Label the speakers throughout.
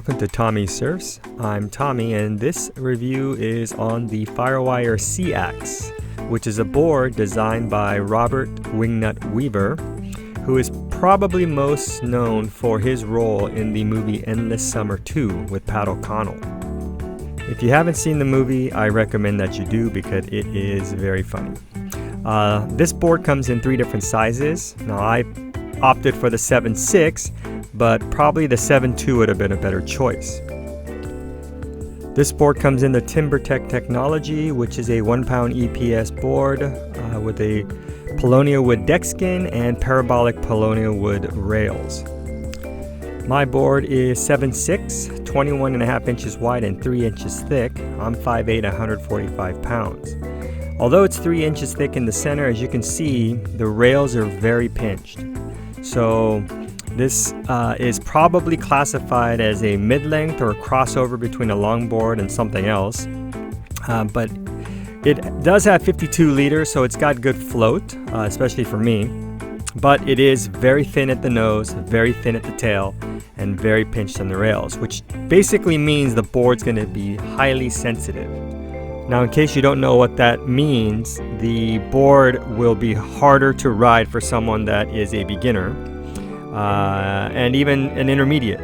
Speaker 1: welcome to Thomye Surfs. I'm Thomye, and this review is on the Firewire Seaxe, which is a board designed by Robert Wingnut Weaver, who is probably most known for his role in the movie Endless Summer 2 with Pat O'Connell. If you haven't seen the movie, I recommend that you do because it is very funny. This board comes in 3 different sizes. Now, I opted for the 7.6, but probably the 7.2 would have been a better choice. This board comes in the TimberTech technology, which is a 1-pound EPS board with a paulownia wood deck skin and parabolic paulownia wood rails. My board is 7.6, 21.5 inches wide and 3 inches thick. I'm 5'8", 145 pounds. Although it's 3 inches thick in the center, as you can see, the rails are very pinched. So this is probably classified as a mid-length or a crossover between a longboard and something else. But it does have 52 liters, so it's got good float, especially for me. But it is very thin at the nose, very thin at the tail, and very pinched on the rails, which basically means the board's going to be highly sensitive. Now, in case you don't know what that means, the board will be harder to ride for someone that is a beginner and even an intermediate.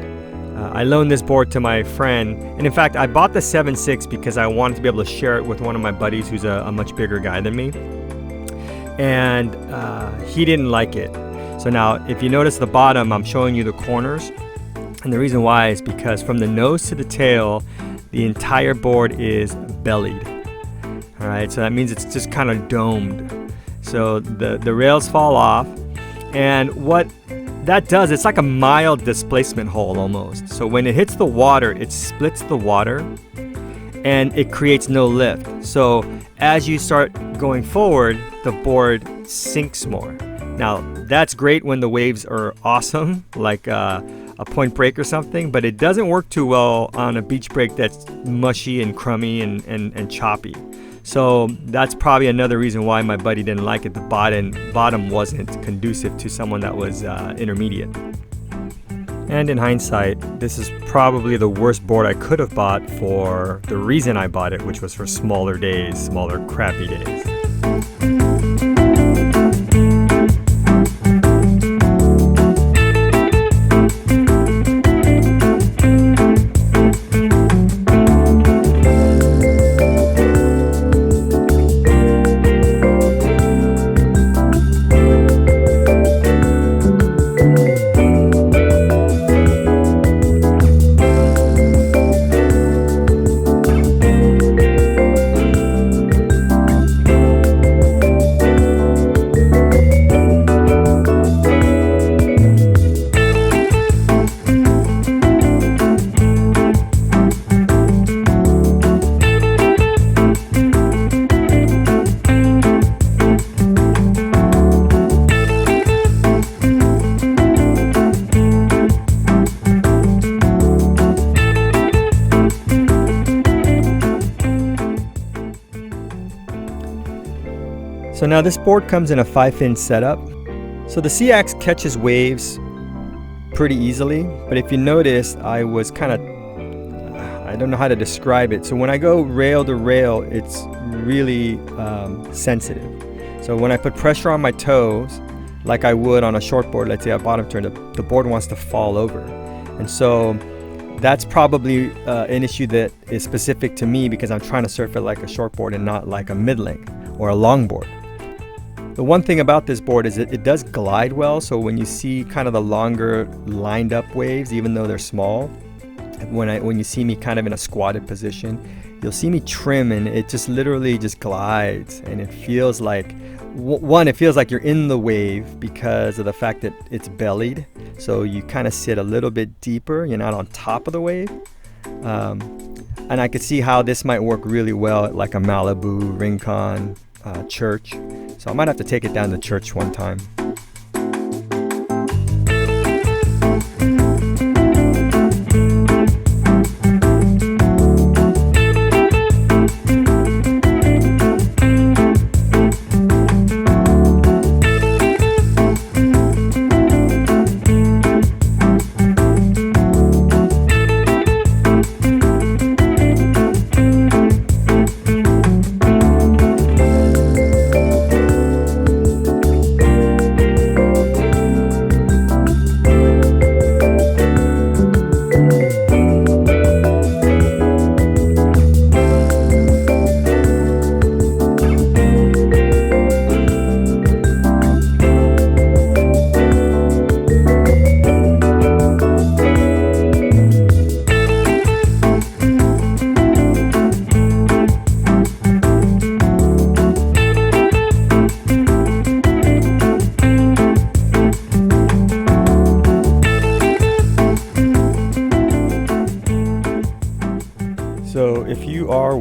Speaker 1: I loaned this board to my friend, and in fact, I bought the 7.6 because I wanted to be able to share it with one of my buddies who's a much bigger guy than me, and he didn't like it. So now, if you notice the bottom, I'm showing you the corners, and the reason why is because from the nose to the tail, the entire board is bellied. All right, so that means it's just kind of domed. So the rails fall off, and what that does, it's like a mild displacement hole almost. So when it hits the water, it splits the water, and it creates no lift. So as you start going forward, the board sinks more. Now, that's great when the waves are awesome, like a point break or something, but it doesn't work too well on a beach break that's mushy and crummy and choppy. So that's probably another reason why my buddy didn't like it. The bottom wasn't conducive to someone that was intermediate. And in hindsight, this is probably the worst board I could have bought for the reason I bought it, which was for smaller days, smaller crappy days. So now this board comes in a 5-fin setup. So the Seaxe catches waves pretty easily, but if you notice, I was kind of, I don't know how to describe it. So when I go rail to rail, it's really sensitive. So when I put pressure on my toes, like I would on a shortboard, let's say a bottom turn, the board wants to fall over. And so that's probably an issue that is specific to me because I'm trying to surf it like a shortboard and not like a mid-length or a longboard. The one thing about this board is it does glide well, so when you see kind of the longer lined up waves, even though they're small, when you see me kind of in a squatted position, you'll see me trim and it just literally just glides, and it feels like, one, it feels like you're in the wave because of the fact that it's bellied, so you kind of sit a little bit deeper, you're not on top of the wave. And I could see how this might work really well at like a Malibu, Rincon, church. So I might have to take it down to church one time.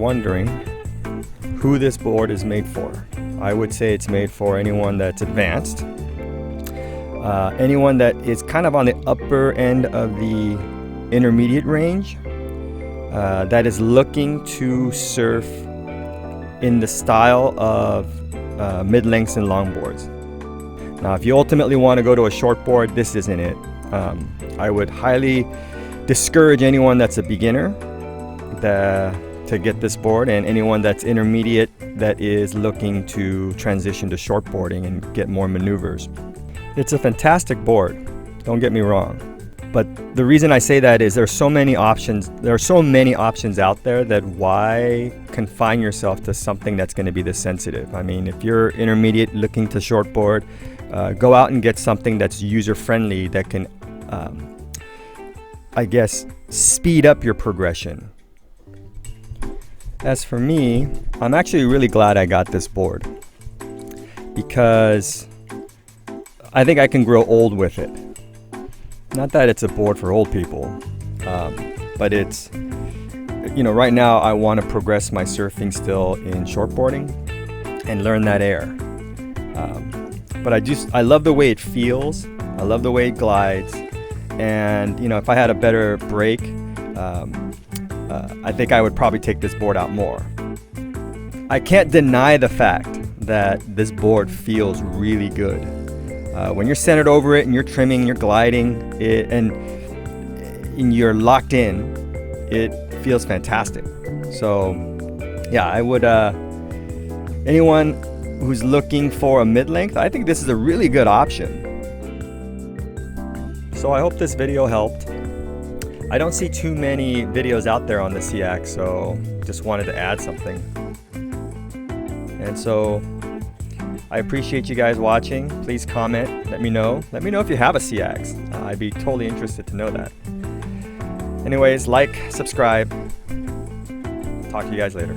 Speaker 1: wondering who this board is made for, I would say it's made for anyone that's advanced, anyone that is kind of on the upper end of the intermediate range, that is looking to surf in the style of mid-lengths and longboards. Now, if you ultimately want to go to a shortboard, this isn't it. I would highly discourage anyone that's a beginner to get this board, and anyone that's intermediate that is looking to transition to shortboarding and get more maneuvers. It's a fantastic board, don't get me wrong. But the reason I say that is there are so many options out there, that why confine yourself to something that's going to be this sensitive? I mean, if you're intermediate looking to shortboard, go out and get something that's user-friendly, that can, I guess, speed up your progression. As for me, I'm actually really glad I got this board, because I think I can grow old with it. Not that it's a board for old people, but it's, right now I want to progress my surfing still in shortboarding and learn that air. But I love the way it feels. I love the way it glides. And, if I had a better break, I think I would probably take this board out more. I can't deny the fact that this board feels really good. When you're centered over it and you're trimming, you're gliding, and you're locked in, it feels fantastic. So, yeah, I would, anyone who's looking for a mid-length, I think this is a really good option. So I hope this video helped. I don't see too many videos out there on the Seaxe, so just wanted to add something. And so I appreciate you guys watching. Please comment, let me know. Let me know if you have a Seaxe. I'd be totally interested to know that. Anyways, like, subscribe. Talk to you guys later.